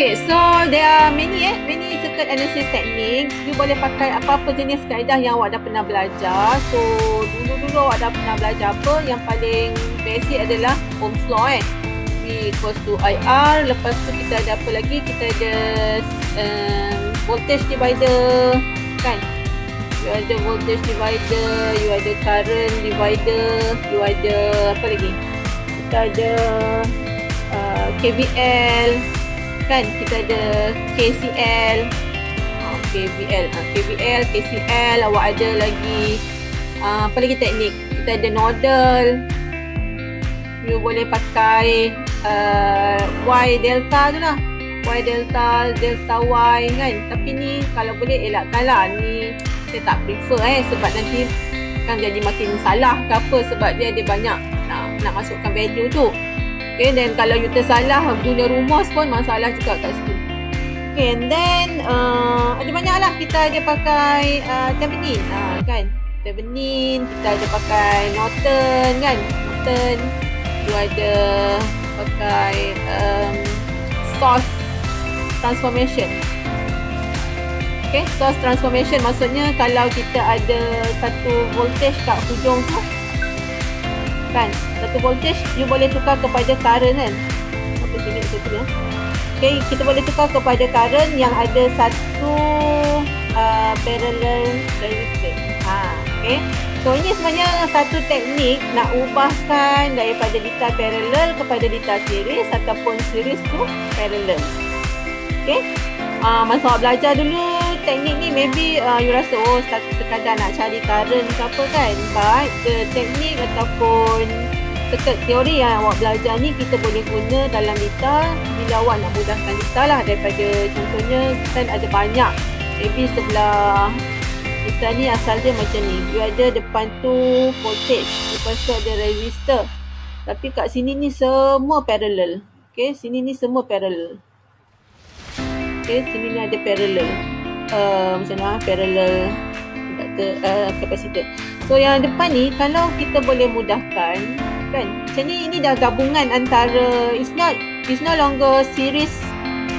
Okay, so there are many circuit analysis techniques. You boleh pakai apa-apa jenis kaedah yang awak dah pernah belajar. So, dulu-dulu awak dah pernah belajar apa? Yang paling basic adalah Ohm's Law V equals to IR. Lepas tu kita ada apa lagi? Kita ada voltage divider, kan? You ada voltage divider, you ada current divider, you ada apa lagi? Kita ada KVL, kan? Kita ada KCL, KVL, KCL. Awak ada lagi apa lagi teknik? Kita ada nodal. You boleh pakai Y delta tu lah, Y delta, delta Y, kan? Tapi ni kalau boleh elakkan lah. Ni saya tak prefer sebab nanti kan jadi makin salah ke apa, sebab dia ada banyak nak masukkan value tu. Okay, dan kalau you tersalah guna rumus pun masalah juga kat situ. Okay, and then ada banyak lah. Kita ada pakai Thevenin, kan? Thevenin, kita ada pakai Norton, kan? Norton. You ada pakai source transformation. Okay, source transformation maksudnya kalau kita ada satu voltage kat hujung tu, kan, satu voltage you boleh tukar kepada current, kan? Apa sini satu ya. Okay, kita boleh tukar kepada current yang ada satu parallel resistor. Okay, so ini sebenarnya satu teknik nak ubahkan daripada dita parallel kepada dita series ataupun series to parallel. Okay, masa awak belajar dulu teknik ni maybe you rasa sekadar nak cari current ke apa, kan? But the teknik ataupun circuit teori yang awak belajar ni kita boleh guna dalam dita bila awak nak mudahkan dita lah. Daripada contohnya kan ada banyak, maybe sebelah dita ni asal dia macam ni, you ada depan tu voltage, lepas tu ada resistor, tapi kat sini ni semua parallel. Okay, sini ni semua parallel. Okay, sini ni ada parallel. Macam mana? Parallel capacitor. So yang depan ni kalau kita boleh mudahkan, kan? Macam ni, ini dah gabungan antara it's no longer series,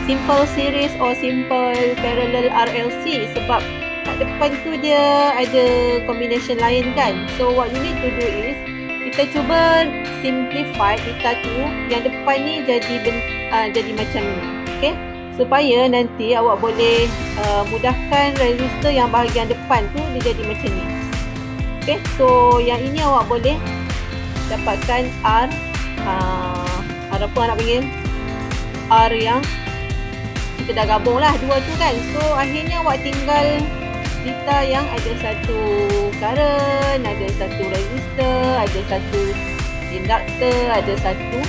simple series or simple parallel RLC, sebab kat depan tu dia ada combination lain, kan? So what you need to do is kita cuba simplify data tu, yang depan ni jadi macam ni. Okay, supaya nanti awak boleh mudahkan resistor yang bahagian depan tu dia jadi macam ni. Okay, so yang ini awak boleh dapatkan R apa nak panggil, R yang kita dah gabung lah dua tu, kan? So akhirnya awak tinggal data yang ada satu current, ada satu resistor, ada satu inductor, ada satu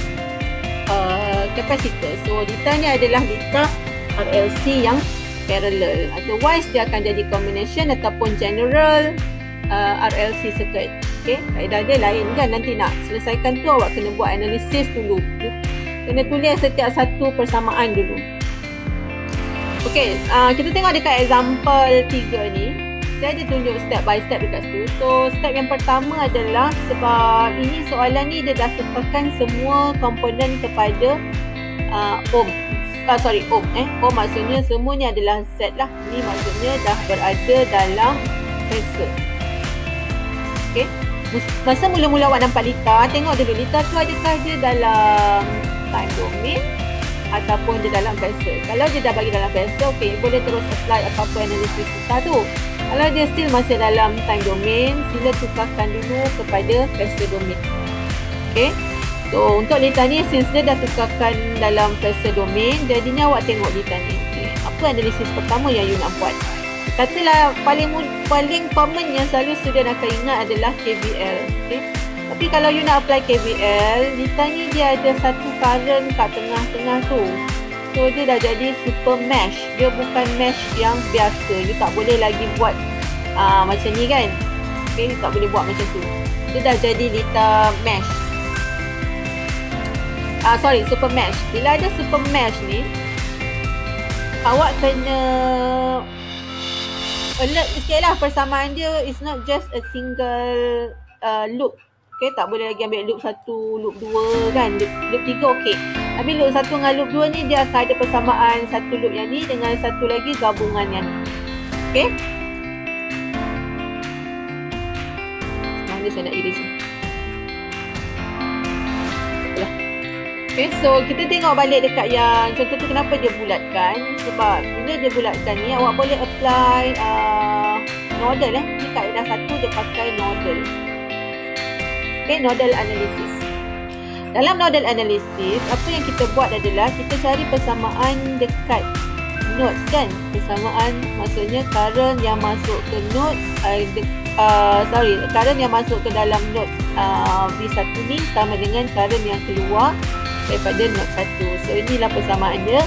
capacitor. So data ni adalah data RLC yang parallel. Otherwise dia akan jadi combination ataupun general RLC circuit. Okay, kaedah dia lain, kan? Nanti nak selesaikan tu awak kena buat analisis dulu, kena tulis setiap satu persamaan dulu. Okay, kita tengok dekat example 3 ni, saya ada tunjuk step by step dekat situ. So step yang pertama adalah, sebab ini soalan ni dia dah tukarkan semua komponen kepada ohm. Ohm maksudnya semua ni adalah Z lah. Ni maksudnya dah berada dalam phase. Okay, masa mula-mula awak nampak lita, tengok dulu lita tu adakah dia dalam time domain ataupun dia dalam phase. Kalau dia dah bagi dalam phase, okay, boleh terus apply apa-apa analisis lita tu. Kalau dia still masih dalam time domain, sila tukarkan dulu kepada phase domain. Okay, so untuk lita ni, since dia dah tukarkan dalam phase domain, jadinya awak tengok lita ni. Okay, apa analisis pertama yang you nak buat? Katalah paling common yang selalu student akan ingat adalah KVL. Okay, tapi kalau you nak apply KVL, lita ni dia ada satu current kat tengah-tengah tu. So dia dah jadi super mesh. Dia bukan mesh yang biasa. You tak boleh lagi buat macam ni, kan? Okay, you tak boleh buat macam tu. Dia dah jadi lita mesh. Super mesh. Bila ada super mesh ni, awak kena alert sikit lah. Persamaan dia is not just a single loop. Okay, tak boleh lagi ambil loop 1, loop 2, kan? Loop 3 okay. Habis loop 1 dengan loop 2 ni dia akan ada persamaan satu loop yang ni dengan satu lagi gabungan yang ni. Okey. Mana saya nak erase ni? Okay, so kita tengok balik dekat yang contoh tu kenapa dia bulatkan. Sebab bila dia bulatkan ni awak boleh apply nodal ni kaedah 1 dia pakai nodal. Okay, nodal analysis. Dalam nodal analysis, apa yang kita buat adalah kita cari persamaan dekat nodes kan. Persamaan maksudnya current yang masuk ke node current yang masuk ke dalam node V1 ni sama dengan current yang keluar daripada node 1. So inilah persamaan dia.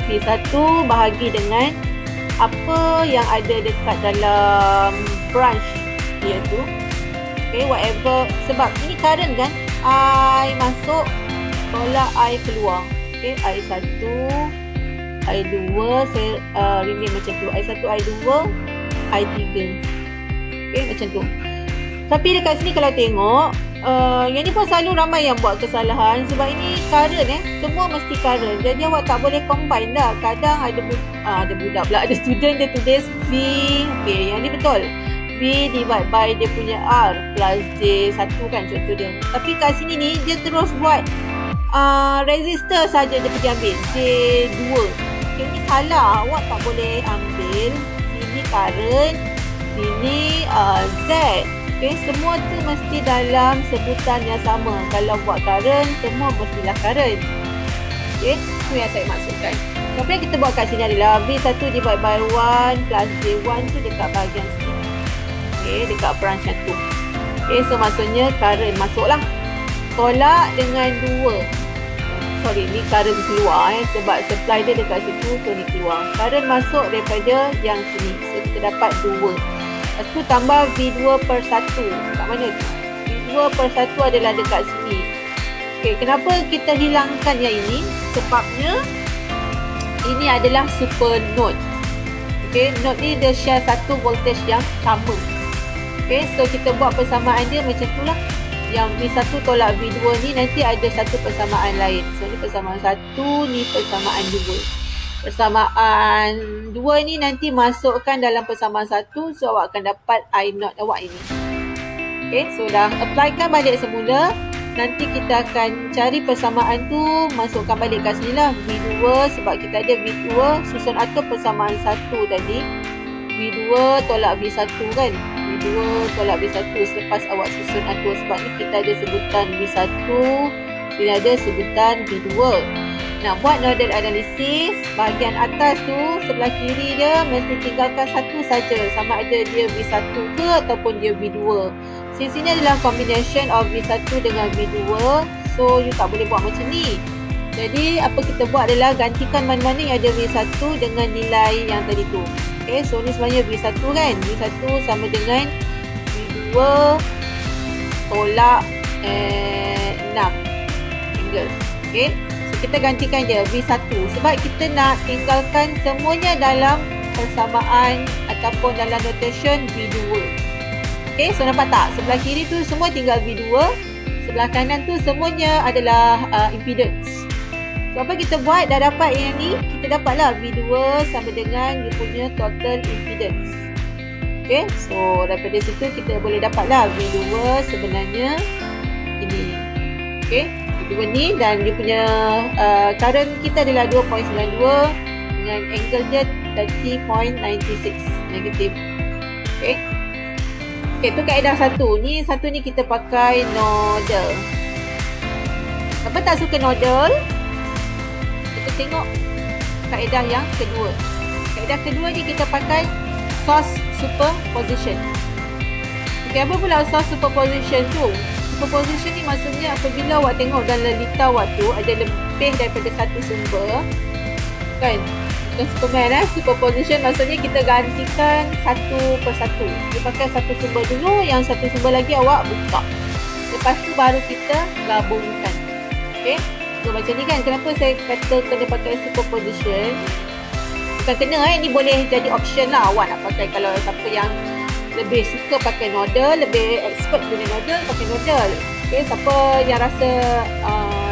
V1 bahagi dengan apa yang ada dekat dalam branch iaitu whatever, sebab ini current kan, I masuk tolak I keluar. I1, I2 saya rename macam tu, I1, I2, I3. Macam tu. Tapi dekat sini kalau tengok yang ni pun selalu ramai yang buat kesalahan sebab ini current semua mesti current. Jadi awak tak boleh combine dah. Kadang ada budak pula, ada student dia tulis V, yang ni betul. V divide by dia punya R plus J1 kan contoh dia. Tapi kat sini ni dia terus buat resistor saja dia pergi ambil J2. Ini salah, awak tak boleh ambil sini current, sini Z. Semua tu mesti dalam sebutan yang sama. Kalau buat current, semua mestilah current. Itu yang saya maksudkan. So, apa yang kita buat kat sini adalah V1 divide by 1 plus J1 tu dekat bahagian sini. Dekat branch yang tu. So maksudnya current masuklah. Tolak dengan 2. Sorry, ni current keluar sebab supply dia dekat situ, so ni keluar. Current masuk daripada yang sini. So kita dapat 2. Lepas tu tambah V2 per 1. Kat mana tu? V2 per 1 adalah dekat sini. Kenapa kita hilangkan yang ini? Sebabnya ini adalah super node. Node ni dia share satu voltage yang sama. So kita buat persamaan dia macam tu lah. Yang V1 tolak V2 ni nanti ada satu persamaan lain. So ni persamaan 1, ni persamaan 2. Persamaan 2 ni nanti masukkan dalam persamaan 1. So awak akan dapat I0 awak ini. So dah applykan balik semula. Nanti kita akan cari persamaan tu, masukkan balik kat sini lah. V2 sebab kita ada V2 susun atur persamaan 1 tadi. V2 tolak V1 kan. V2 tolak V1 selepas awak susun atur. Sebab ni kita ada sebutan V1, sini ada sebutan V2. Nak buat nodal analysis, bahagian atas tu sebelah kiri dia mesti tinggalkan satu saja, sama ada dia V1 ke ataupun dia V2. Sini adalah combination of V1 dengan V2. So you tak boleh buat macam ni. Jadi apa kita buat adalah gantikan mana-mana yang ada V1 dengan nilai yang tadi tu. So ni sebenarnya V1 kan. V1 sama dengan V2 tolak 6 angle. So kita gantikan je V1 sebab kita nak tinggalkan semuanya dalam persamaan ataupun dalam notation V2. So nampak tak? Sebelah kiri tu semua tinggal V2. Sebelah kanan tu semuanya adalah impedance. So apa kita buat? Dah dapat yang ni, kita dapatlah V2 sama dengan you punya total impedance. So daripada situ kita boleh dapatlah V2 sebenarnya ini. V2 ni dan dia punya current kita adalah 2.92 dengan angle dia 30.96 negatif. Tu kaedah 1. Ni satu ni kita pakai nodal. Siapa tak suka nodal? Kita tengok kaedah yang kedua. Kaedah kedua ni kita pakai source superposition. Apa pula source superposition tu? Superposition ni maksudnya apabila awak tengok dalam lita awak tu ada lebih daripada satu sumber kan? Bukan Superman superposition maksudnya kita gantikan satu persatu. Dia pakai satu sumber dulu, yang satu sumber lagi awak buka. Lepas tu baru kita gabungkan. So macam ni kan, kenapa saya kata kena pakai superposition? Bukan kena ni boleh jadi option lah awak nak pakai. Kalau siapa yang lebih suka pakai nodal, lebih expert guna nodal, pakai nodal. Okay, siapa yang rasa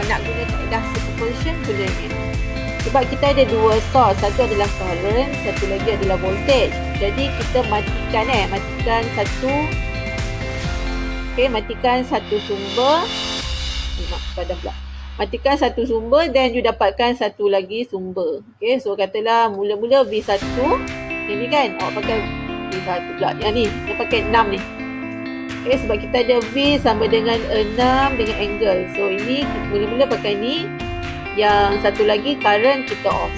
nak guna kaedah superposition, guna ni. Sebab kita ada dua source, satu adalah current, satu lagi adalah voltage. Jadi kita matikan satu sumber. Padam pula. Matikan satu sumber dan you dapatkan satu lagi sumber. Okay, so katalah mula-mula V1 yang ni kan, awak pakai V1 pula. Yang ni, dia pakai 6 ni. Okay, sebab kita ada V sama dengan 6 dengan angle. So ini mula-mula pakai ni. Yang satu lagi current kita off.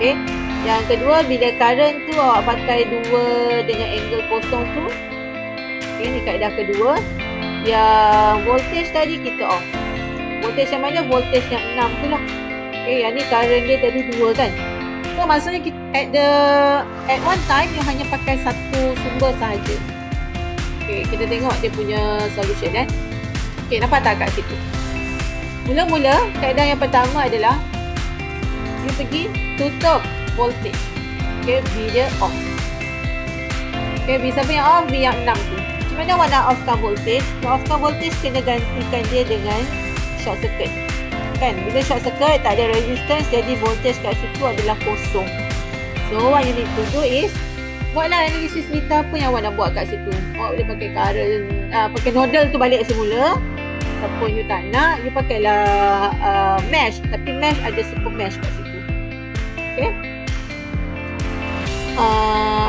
Okay. Yang kedua, bila current tu awak pakai 2 dengan angle kosong tu. Okay, ni kaedah kedua. Yang voltage tadi kita off. Voltage yang mana? Voltage yang 6 tu lah. Okay, yang ni current dia tadi 2 kan. So maksudnya kita, at one time you hanya pakai satu sumber sahaja. Okay, kita tengok dia punya solution kan. Okay, nampak tak kat situ? Mula-mula, kaedah yang pertama adalah you pergi tutup voltage. Okay, V dia off. Okay, V siapa yang off? V yang 6 tu. Macam mana awak nak offkan voltage? Nak offkan voltage, kena gantikan dia dengan short circuit. Kan, bila short circuit, tak ada resistance, jadi voltage kat situ adalah kosong. So, what you need to do is, buatlah analisis liter apa yang awak nak buat kat situ. Awak boleh pakai current, pakai nodal tu balik semula. Ataupun you tak nak, you pakailah mesh. Tapi mesh ada super mesh kat situ. Okay.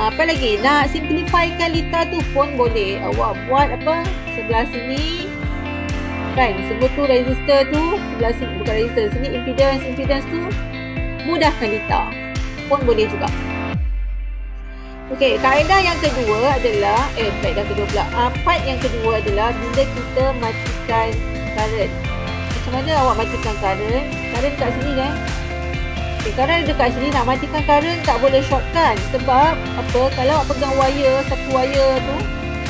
Apa lagi? Nak simplifykan liter tu pun boleh. Awak buat apa? Sebelah sini. Kan? Sebut tu resistor tu. Sebelah sini. Bukan resistor. Sini impedance tu. Mudahkan liter. Pun boleh juga. Okey, kaedah yang kedua adalah part yang kedua adalah bila kita matikan current. Macam mana awak matikan current? Current kat sini kan? Okey, current dekat sini, nak matikan current tak boleh shortkan. Sebab apa? Kalau awak pegang wire, satu wire tu,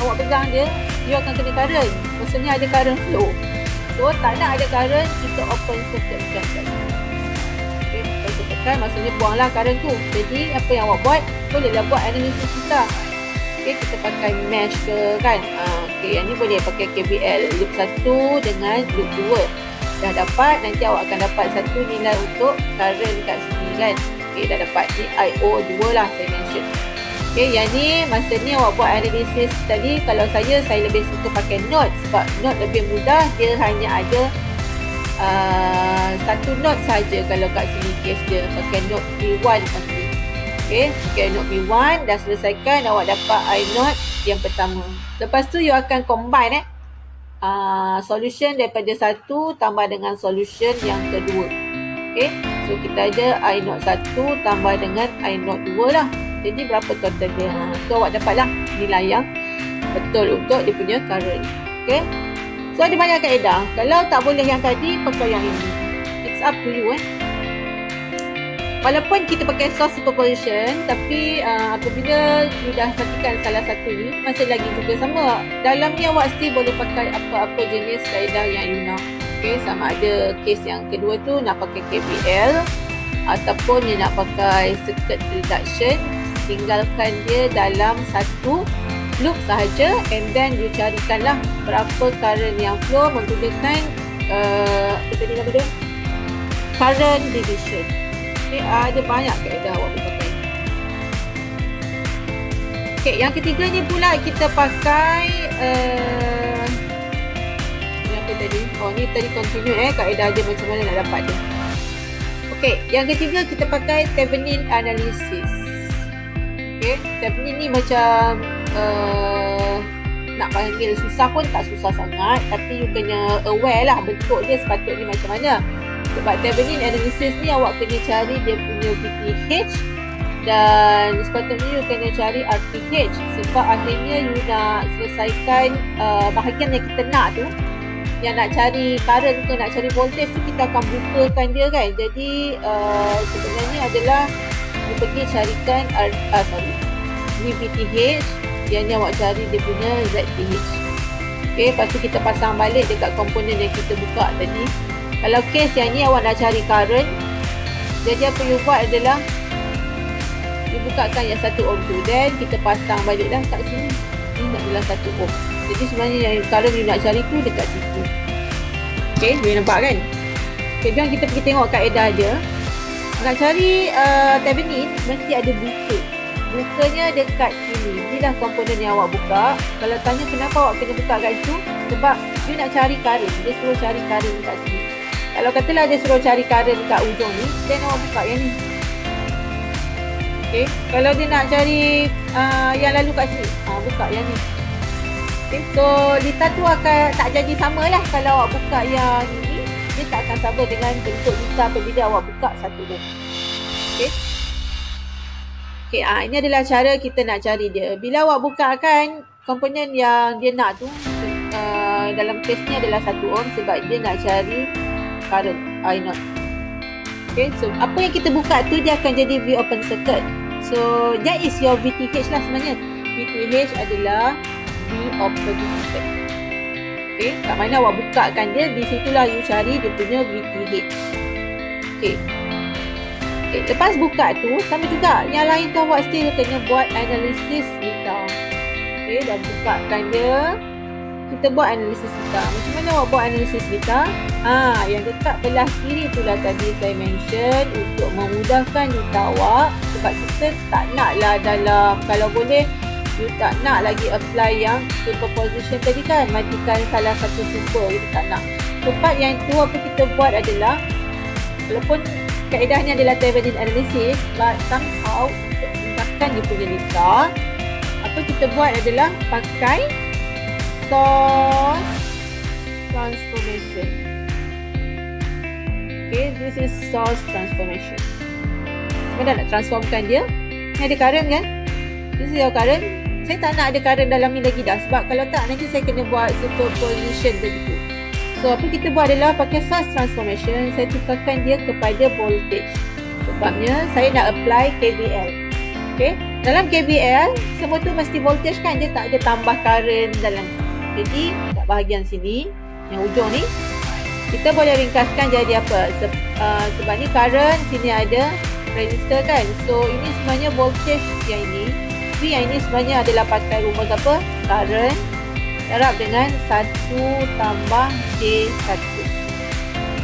awak pegang dia, you akan kena current. Maksudnya ada current flow. So, tak nak ada current, kita open circuit kat sini. Okay, open circuit kan, maksudnya buanglah current tu. Jadi, apa yang awak buat? Bolehlah buat analisis kita. Okay, kita pakai mesh ke kan. Okay, yang ni boleh pakai KVL loop 1 dengan loop 2. Dah dapat, nanti awak akan dapat satu nilai untuk current kat sini kan. Okay, dah dapat ni IO2 lah saya mention. Okay, yang ni masa ni awak buat analisis tadi. Kalau saya lebih suka pakai node. Sebab node lebih mudah, dia hanya ada satu node saja. Kalau kat sini case dia pakai node P1 pasti. Okay, node P1 dah selesaikan, awak dapat I node yang pertama. Lepas tu you akan combine solution daripada satu tambah dengan solution yang kedua. Okay, so kita ada I node 1 tambah dengan I node 2 lah. Jadi berapa total dia? So awak dapatlah nilai yang betul untuk dia punya current. Okay, so ada banyak kaedah. Kalau tak boleh yang tadi, pakai yang ini. It's up to you Walaupun kita pakai source superposition, tapi apabila you dah matikan salah satu ni, masih lagi juga sama. Dalam ni awak still boleh pakai apa-apa jenis kaedah yang you nak. Okay, sama ada case yang kedua tu nak pakai KVL ataupun you nak pakai circuit reduction. Tinggalkan dia dalam satu loop sahaja and then you carikanlah berapa current yang flow menggunakan apa tadi nama dia? Current division. Okay, ada banyak kaedah awak boleh pakai. Okay, yang ketiga ni pula kita pakai apa tadi? Oh, ni tadi continue kaedah dia macam mana nak dapat dia. Okay, yang ketiga kita pakai Thevenin analysis. Okay, Thevenin ni macam nak panggil susah pun tak susah sangat, tapi you kena aware lah bentuk dia sepatutnya macam mana. Sebab Thevenin analysis ni awak kena cari dia punya VTH dan sepatutnya you kena cari RTH. Sebab akhirnya you nak selesaikan bahagian yang kita nak tu, yang nak cari current ke nak cari voltage tu, kita akan bukakan dia kan. Jadi sebenarnya adalah you pergi carikan VTH, yang ni awak cari dia punya ZTH. Okay, lepas tu kita pasang balik dekat komponen yang kita buka tadi. Kalau case yang ni awak nak cari current, jadi apa you buat adalah you bukakan yang 1 ohm tu, then kita pasang balik dah kat sini. Ni adalah 1 ohm. Jadi sebenarnya yang current you nak cari tu dekat situ. Okay, boleh nampak kan? Okay, jom kita pergi tengok kaedah dia. Nak cari Thevenin mesti ada buka. Bukanya dekat sini. Inilah komponen yang awak buka. Kalau tanya kenapa awak kena buka kat situ, sebab you nak cari current. Dia suruh cari current kat sini. Kalau katalah dia suruh cari current kat ujung ni, then awak buka yang ni. Okay. Kalau dia nak cari yang lalu kat sini, buka yang ni. Okay. So litar tu akan tak jadi sama lah. Kalau awak buka yang ni, dia tak akan sama dengan bentuk litar apabila awak buka 1 ohm. Okay. Okay, ini adalah cara kita nak cari dia. Bila awak buka kan komponen yang dia nak tu, dalam kes ni adalah 1 ohm sebab dia nak cari current I0. Okay, so apa yang kita buka tu dia akan jadi V open circuit. So that is your VTH lah sebenarnya. VTH adalah V open circuit. Okay, kat mana awak buka kan dia, di situlah you cari dia punya VTH. Okay. Okay, lepas buka tu, sama juga. Yang lain tu awak still kena buat analisis litar. Okay, dah buka kan dia. Kita buat analisis litar. Macam mana awak buat analisis litar? Yang dekat belah kiri itulah tadi saya mention untuk memudahkan litar awak. Sebab kita tak naklah dalam, kalau boleh, you tak nak lagi apply yang superposition tadi kan. Matikan salah satu super, kita tak nak. Tempat yang tu apa kita buat adalah, walaupun kaedahnya adalah Thevenin analysis, but somehow untuk menggunakan dia punya litar, apa kita buat adalah pakai source transformation. Okay, this is source transformation. Kita nak transformkan dia. Ni ada current kan? This is your current. Saya tak nak ada current dalam ni lagi dah, sebab kalau tak nanti saya kena buat superposition begitu. So apa kita buat adalah pakai source transformation, saya tukarkan dia kepada voltage. Sebabnya saya nak apply KVL. Okay, dalam KVL semua tu mesti voltage kan, dia tak ada tambah current dalam. Jadi kat bahagian sini, yang ujung ni, kita boleh ringkaskan jadi apa? Sebab ni current, sini ada resistor kan. So ini sebenarnya voltage yang ini. V yang ini sebenarnya adalah pakai rumus apa? Current darab dengan 1 tambah J1.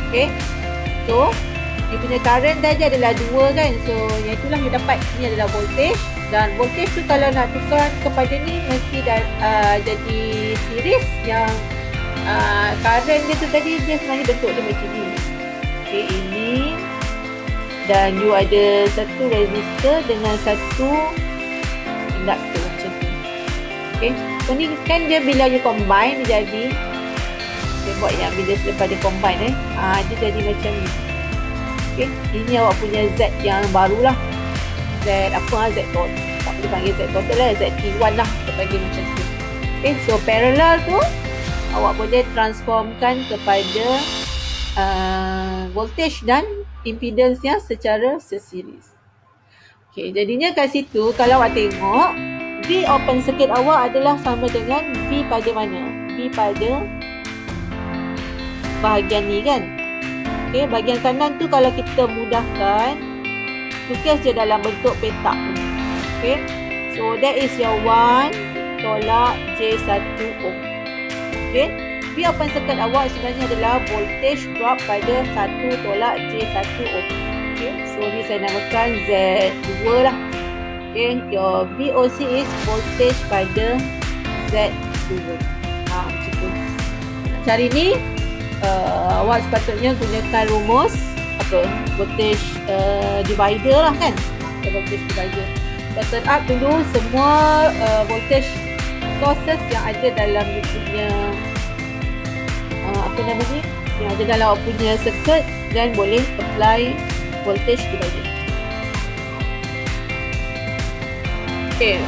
Okay. So, dia punya current saja adalah 2 kan. So, yang itulah yang dapat. Ini adalah voltage. Dan voltage tu kalau nak tukar kepada ni, mesti jadi series yang current dia tu tadi, dia sebenarnya bentuk dia macam ni. Okay, ini. Dan you ada satu resistor dengan satu induktor macam tu. Okay. So ni kan dia bila you combine dia jadi, saya buat yang bila selepas dia combine dia jadi macam ni. Okay, ini awak punya Z yang baru lah. Z apa? Z total. Tak boleh panggil Z total lah, ZT1 lah. Kita panggil macam tu. Okay, so parallel tu awak boleh transformkan kepada voltage dan impedance-nya secara seseries. Okay, jadinya kat situ kalau awak tengok V open circuit awak adalah sama dengan V pada mana? V pada bahagian ni kan? Okay, bahagian kanan tu kalau kita mudahkan, tukis je dalam bentuk petak. Okay, so that is your 1 tolak J1 ohm. Okay, V open circuit awak sebenarnya adalah voltage drop pada 1 tolak J1 ohm. Okay, so ni saya namakan Z2 lah. Okay, your VOC is voltage pada Z2. Macam tu. Nak cari ni, awak sepatutnya gunakan rumus apa? Voltage divider lah kan? Voltage divider. Kita turn up dulu semua voltage sources yang ada dalam dia punya apa nama ni? Yang ada dalam awak punya circuit, dan boleh apply voltage divider. Okay,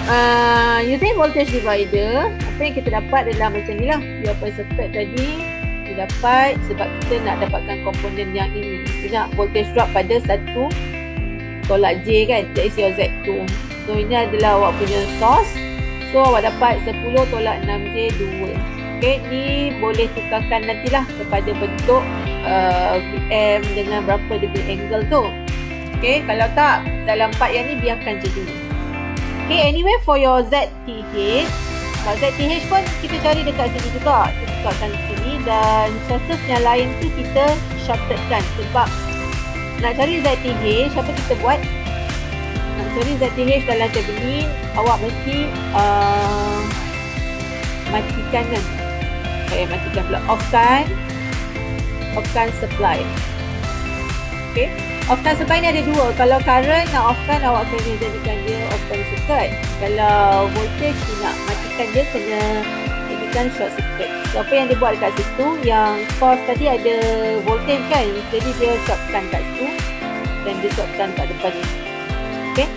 using voltage divider, apa yang kita dapat adalah macam ni lah. Dia open circuit tadi, kita dapat sebab kita nak dapatkan komponen yang ini. Kita nak voltage drop pada 1 tolak J kan, that is your Z2. So ini adalah awak punya source. So awak dapat 10 tolak 6J 2. Okay, ni boleh tukarkan nantilah kepada bentuk VM dengan berapa degree angle tu. Okay, kalau tak, dalam part yang ni biarkan je dulu. Okay, anyway for your ZTH, Kalau ZTH pun kita cari dekat sini juga. Kita bukakan sini dan sources yang lain tu kita shortedkan. Sebab nak cari ZTH, apa kita buat? Nak cari ZTH dalam tab ini, awak mesti matikan kan. Matikan pula. Offkan supply. Okay. Offkan supply ni ada dua. Kalau current nak offkan, awak kena jadikan dia open circuit. Kalau voltage nak matikan dia, kena jadikan short circuit. So apa yang dia buat dekat situ, yang source tadi ada voltage kan, jadi dia shortkan kat situ dan dia shortkan kat depan ni. Okay.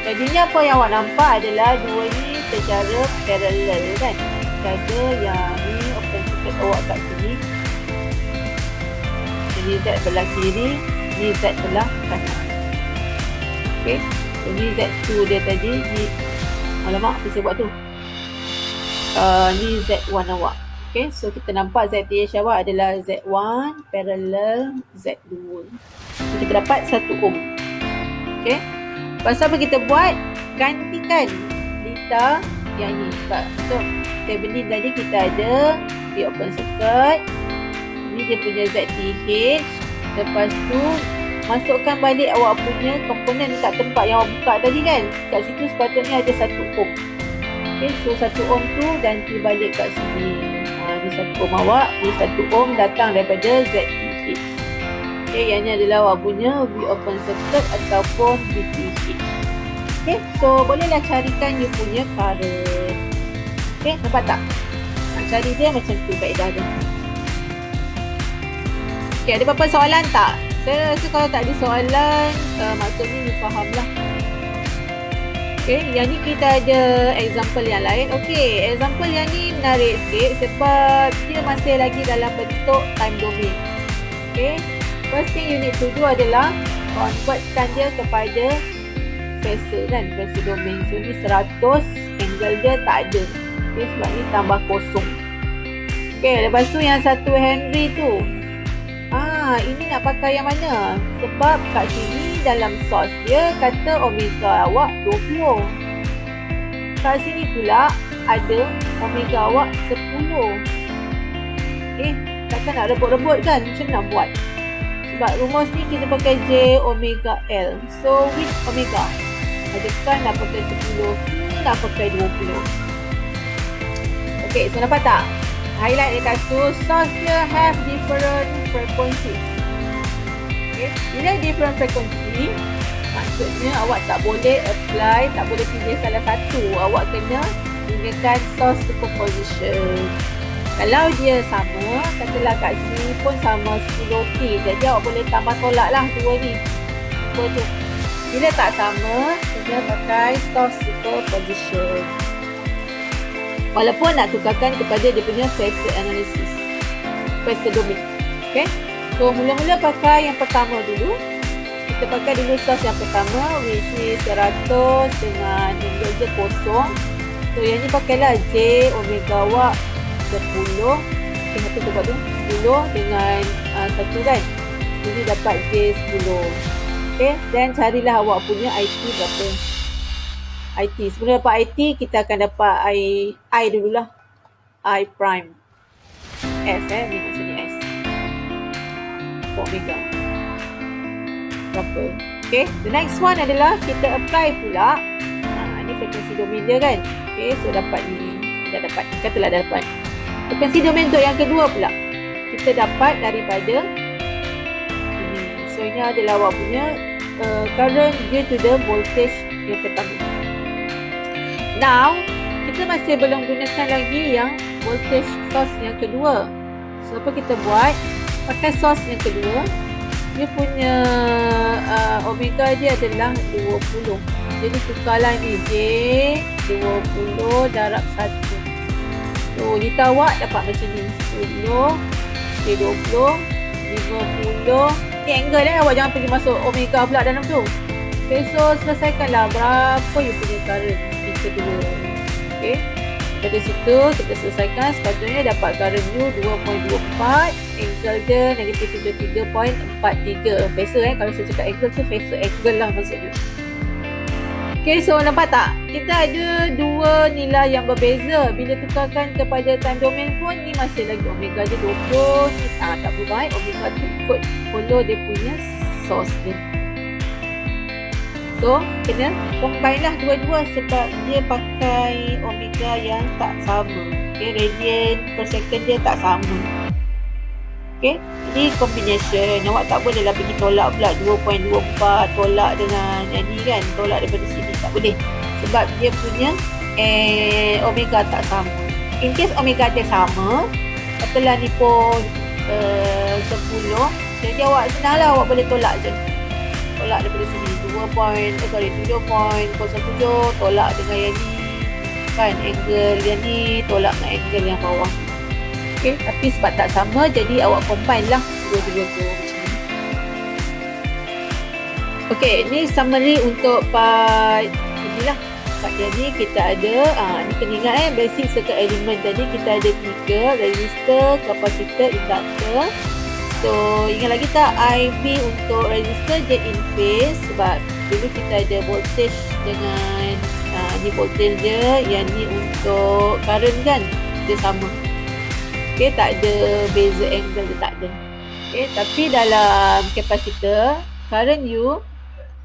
Jadinya apa yang awak nampak adalah dua ni secara parallel kan. Ada yang ni open circuit awak kat sini. Jadi Z belah kiri, ni Z belah kanan. Okay. So ni Z2 dia tadi, ni alamak apa saya buat tu. Ni Z1 awak. Okay. So kita nampak ZTH awak adalah Z1 parallel Z2. So kita dapat 1 ohm. Okay. Pasal apa kita buat? Gantikan data yang ni. Sebab so tab ni tadi kita ada di open circuit. Ni dia punya ZTH. Lepas tu masukkan balik awak punya komponen dekat tempat yang awak buka tadi kan. Kat situ sepatutnya ada 1 ohm. Okay, so 1 ohm tu ganti balik kat sini. Ni 1 ohm awak. Ni 1 ohm datang daripada ZTH. Okay, yang ni adalah awak punya V open circuit ataupun VTH. Okay, so bolehlah carikan you punya current. Okay, nampak tak? Nak cari dia macam tu kaedah dia. Okay, ada apa-apa soalan tak? Saya rasa kalau tak ada soalan, maksudnya you faham lah. Okay, yang ni kita ada example yang lain. Okay, example yang ni menarik sikit sebab dia masih lagi dalam bentuk time domain. Okay, first thing you need to do adalah convertkan dia kepada phase kan, phase domain. So ni 100, angle dia tak ada. Okay, sebab ni tambah kosong. Okay, lepas tu yang 1 Henry tu. Ini nak pakai yang mana? Sebab kat sini dalam source dia kata omega awak 20. Kat sini pula ada omega awak 10. Takkan nak rebut-rebut kan? Macam nak buat? Sebab rumus ni kita pakai J omega L. So which omega? Adakah nak pakai 10 ke nak pakai 20? Okay, so nampak tak? Highlight dekat situ, source dia have different frequencies. Okay, bila different frequency, maksudnya awak tak boleh apply, tak boleh pilih salah satu. Awak kena gunakan source superposition. Kalau dia sama, katalah kat sini pun sama 10T, jadi awak boleh tambah tolak lah dua ni. Dua tu. Bila tak sama, kena pakai source superposition. Walaupun nak tukarkan kepada dia punya phase analysis, phase domain. Okay. So mula-mula pakai yang pertama dulu. Kita pakai dulu source yang pertama, which is 100 dengan angle dia kosong. So yang ni pakailah J omega awak 10. Okay, apa tu buat tu? 10 dengan 1 kan. Ini dapat J 10. Okay. Dan carilah awak punya IT berapa. IT. Sebelum dapat IT, kita akan dapat I dululah. I prime. S ni maksudnya S. Omega. Berapa? Okay. The next one adalah kita apply pula. Ni frekuensi domain dia kan. Okay. So dapat ni. Dah dapat. Katalah dah dapat. Frekuensi domain untuk yang kedua pula. Kita dapat daripada ini. So ini adalah awak punya current due to the voltage yang pertama. Now, kita masih belum gunakan lagi yang voltage source yang kedua. So, apa kita buat? Pakai source yang kedua. Dia punya omega dia adalah 20. Jadi, tukarlah ni J 20 darab 1. So, dita awak dapat macam ni. 10, J 20, 50. Ni angle awak jangan pergi masuk omega pula dalam tu. Okay, so selesaikanlah berapa you punya current kedua. Okay, dari situ kita selesaikan. Sepatutnya dapat current you 2.24, angle dia negatif 73.43. Phasor kalau saya cakap angle tu phasor angle lah maksudnya. Okay, so nampak tak? kita ada dua nilai yang berbeza. Bila tukarkan kepada time domain pun ni masih lagi omega dia 20. Tak berubah. Omega tu ikut follow dia punya source dia. So, kena combine lah dua-dua sebab dia pakai omega yang tak sama. Okay, radian per second dia tak sama. Okay, ini combination. Awak tak boleh lah pergi tolak pula 2.24 tolak dengan yang ni kan, tolak daripada sini. Tak boleh. Sebab dia punya omega tak sama. In case omega dia sama, katalah ni pun 10, jadi awak senang lah, awak boleh tolak je. Tolak daripada sini 7.07 tolak dengan yang ni kan, angle yang ni tolak dengan angle yang bawah. Okay, tapi sebab tak sama jadi awak combine lah dua-dua tu macam ni. Okay, ni summary untuk part inilah. Part yang ni kita ada ni kena ingat basic circuit element. Jadi kita ada 3, resistor, kapasitor, inductor. So ingat lagi tak, IB untuk resistor dia in phase sebab dulu kita ada voltage dengan ni voltage dia, yang ni untuk current kan, dia sama. Okay, tak ada beza angle, dia tak ada. Okay, tapi dalam kapasitor, current U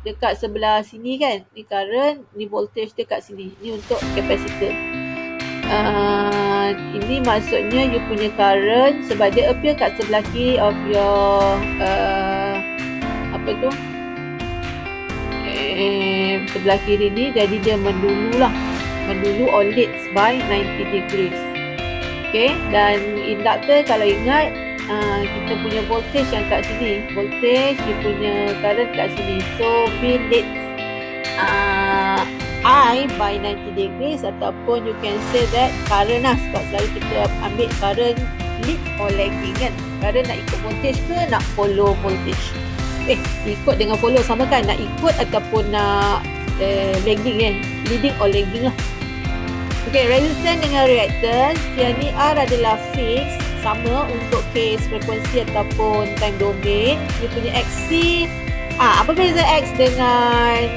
dekat sebelah sini kan, ni current, ni voltage dia kat sini. Ni untuk kapasitor. Ini maksudnya you punya current sebab dia appear kat sebelah kiri of your sebelah kiri ni, jadi dia mendulu or leads by 90 degrees. Okay, dan inductor kalau ingat kita punya voltage yang kat sini, voltage you punya current kat sini, so V leads I by 90 degrees, ataupun you can say that current lah, sebab selalu kita ambil current lead or lagging kan. Current nak ikut voltage ke nak follow voltage? Ikut dengan follow sama kan, nak ikut ataupun nak lagging leading or lagging lah. Okay, resistance dengan reactance, yang ni R adalah fix, sama untuk case frekuensi ataupun time domain. Dia punya XC, apa beza X dengan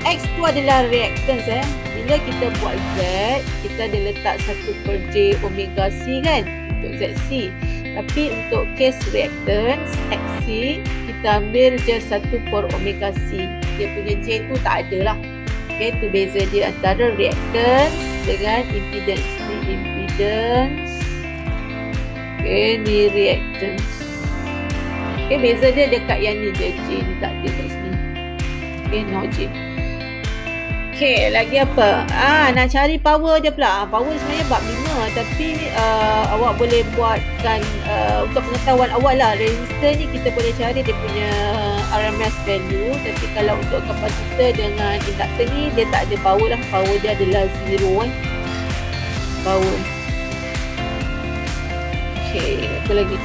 X tu adalah reactance Bila kita buat Z, kita ada letak 1/J omega C kan, untuk ZC. Tapi untuk case reactance XC, kita ambil je 1/omega C. Dia punya J tu tak ada lah. Okay, tu beza dia antara reactance dengan impedance. Ni impedance, okay, ni reactance. Okay, beza dia dekat yang ni je, J ni tak ada kat sini. Okay, no J. Okay, lagi apa? Nak cari power je pula. Power sebenarnya bab 5, tapi awak boleh buatkan untuk pengetahuan awal lah. Resistor ni kita boleh cari dia punya RMS value, tapi kalau untuk kapasitor dengan inductor ni dia tak ada power lah. Power dia adalah 0 power. Okay, apa lagi?